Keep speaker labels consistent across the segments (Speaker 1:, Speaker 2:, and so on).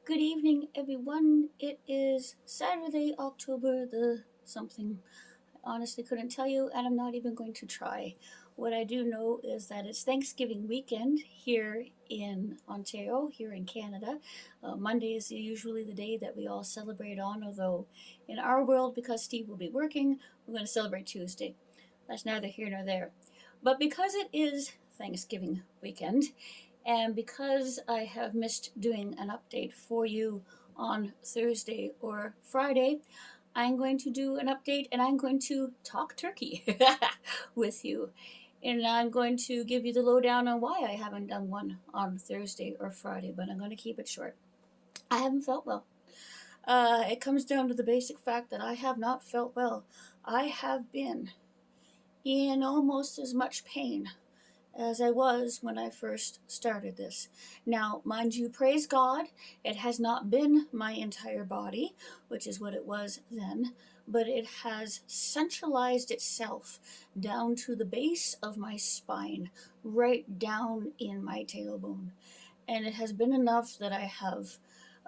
Speaker 1: Good evening, everyone. It is Saturday, October the something. I honestly couldn't tell you, and I'm not even going to try. What I do know is that it's Thanksgiving weekend here in Ontario, here in Canada. Monday is usually the day that we all celebrate on, although in our world, because Steve will be working, we're going to celebrate Tuesday. That's neither here nor there. But because it is Thanksgiving weekend, and because I have missed doing an update for you on Thursday or Friday, I'm going to do an update and I'm going to talk turkey with you. And I'm going to give you the lowdown on why I haven't done one on Thursday or Friday, but I'm going to keep it short. I haven't felt well. It comes down to the basic fact that I have not felt well. I have been in almost as much pain as I was when I first started this. Now, mind you, praise God, it has not been my entire body, which is what it was then, but it has centralized itself down to the base of my spine, right down in my tailbone. And it has been enough that I have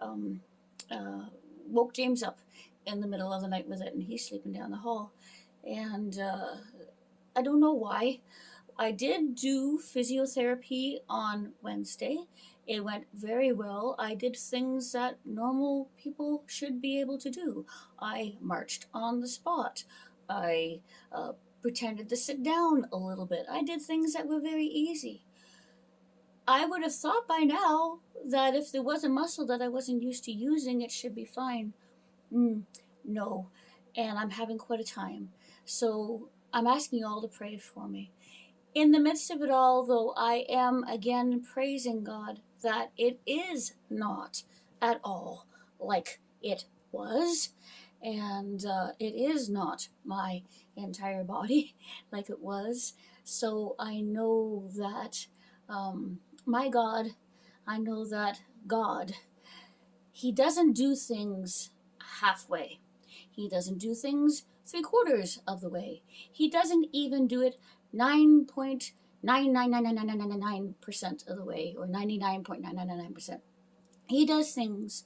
Speaker 1: um, uh, woke James up in the middle of the night with it, and he's sleeping down the hall. And I don't know why. I did do physiotherapy on Wednesday. It went very well. I did things that normal people should be able to do. I marched on the spot. I pretended to sit down a little bit. I did things that were very easy. I would have thought by now that if there was a muscle that I wasn't used to using, it should be fine. No. And I'm having quite a time. So I'm asking you all to pray for me. In the midst of it all, though, I am again praising God that it is not at all like it was, and it is not my entire body like it was. So I know that my God, I know that God, He doesn't do things halfway. He doesn't do things three-quarters of the way. He doesn't even do it 9.9999999% of the way, or 99.9999%. He does things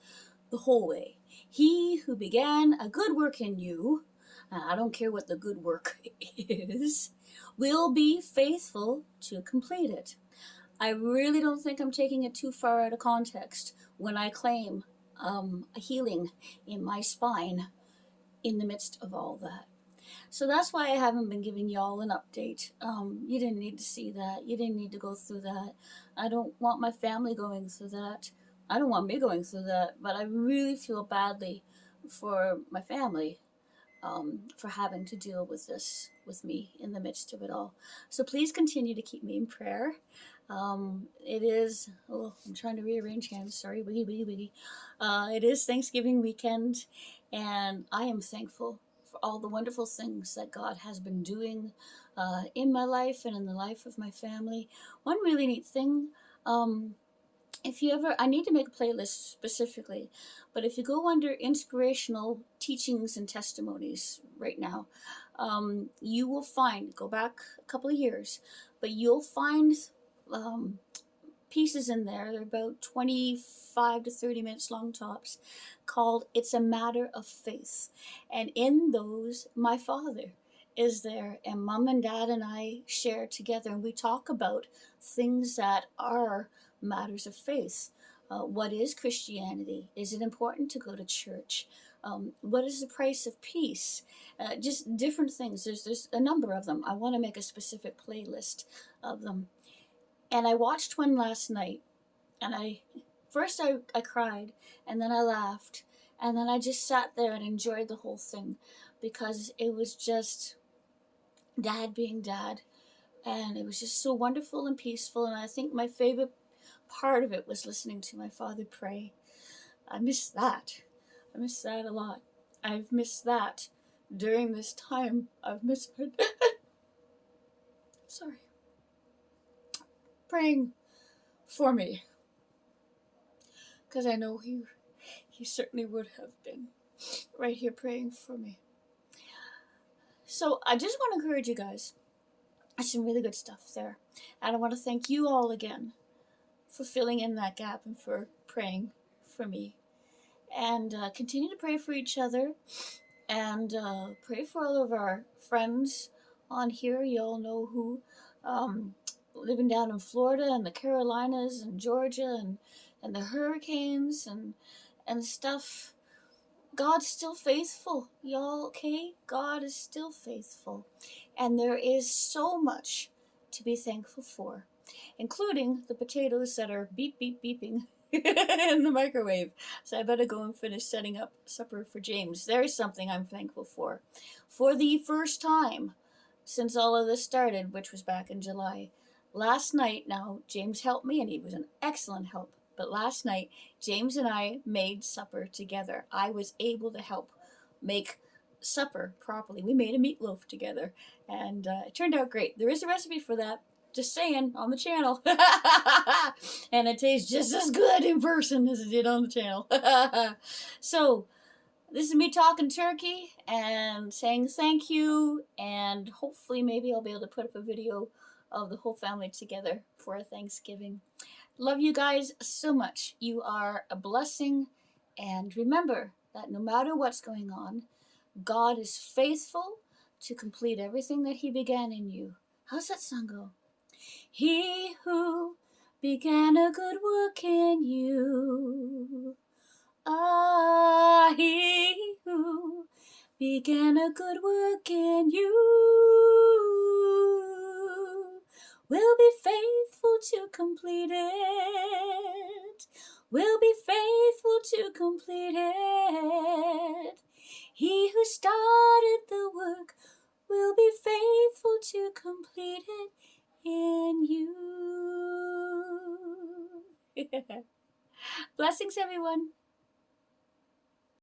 Speaker 1: the whole way. He who began a good work in you, I don't care what the good work is, will be faithful to complete it. I really don't think I'm taking it too far out of context when I claim a healing in my spine in the midst of all that. So that's why I haven't been giving y'all an update. You didn't need to see that. You didn't need to go through that. I don't want my family going through that. I don't want me going through that, but I really feel badly for my family for having to deal with this with me in the midst of it all. So please continue to keep me in prayer. It is, I'm trying to rearrange hands. Sorry, wiggy, wiggy, wiggy. It is Thanksgiving weekend, and I am thankful for all the wonderful things that God has been doing in my life and in the life of my family. One really neat thing, if you ever, I need to make a playlist specifically, but if you go under inspirational teachings and testimonies right now, you will find, go back a couple of years, but you'll find um, pieces in there. They're about 25 to 30 minutes long tops, called It's a Matter of Faith. And in those, my father is there, and mom and dad and I share together, and we talk about things that are matters of faith. What is Christianity? Is it important to go to church? What is the price of peace? Just different things. There's a number of them. I want to make a specific playlist of them. And I watched one last night, and I cried, and then I laughed, and then I just sat there and enjoyed the whole thing, because it was just dad being dad, and it was just so wonderful and peaceful. And I think my favorite part of it was listening to my father pray. I miss that. I miss that a lot. I've missed that during this time. I've missed it. Sorry. Praying for me, because I know he certainly would have been right here praying for me. So I just want to encourage you guys. There's some really good stuff there. And I want to thank you all again for filling in that gap and for praying for me And continue to pray for each other, and pray for all of our friends on here. You all know who, um, living down in Florida and the Carolinas and Georgia, and the hurricanes and stuff. God's still faithful, y'all, okay? God is still faithful. And there is so much to be thankful for, including the potatoes that are beep, beep, beeping in the microwave. So I better go and finish setting up supper for James. There's something I'm thankful for. For the first time since all of this started, which was back in July. Last night, now, James helped me, and he was an excellent help. But last night, James and I made supper together. I was able to help make supper properly. We made a meatloaf together, and it turned out great. There is a recipe for that. Just saying, on the channel. And it tastes just as good in person as it did on the channel. So, this is me talking turkey and saying thank you, and hopefully maybe I'll be able to put up a video of the whole family together for a Thanksgiving. Love you guys so much. You are a blessing, and remember that no matter what's going on, God is faithful to complete everything that He began in you. How's that song go? He who began a good work in you. Ah, He who began a good work in you will be faithful to complete it. Will be faithful to complete it. He who started the work will be faithful to complete it in you. Blessings, everyone.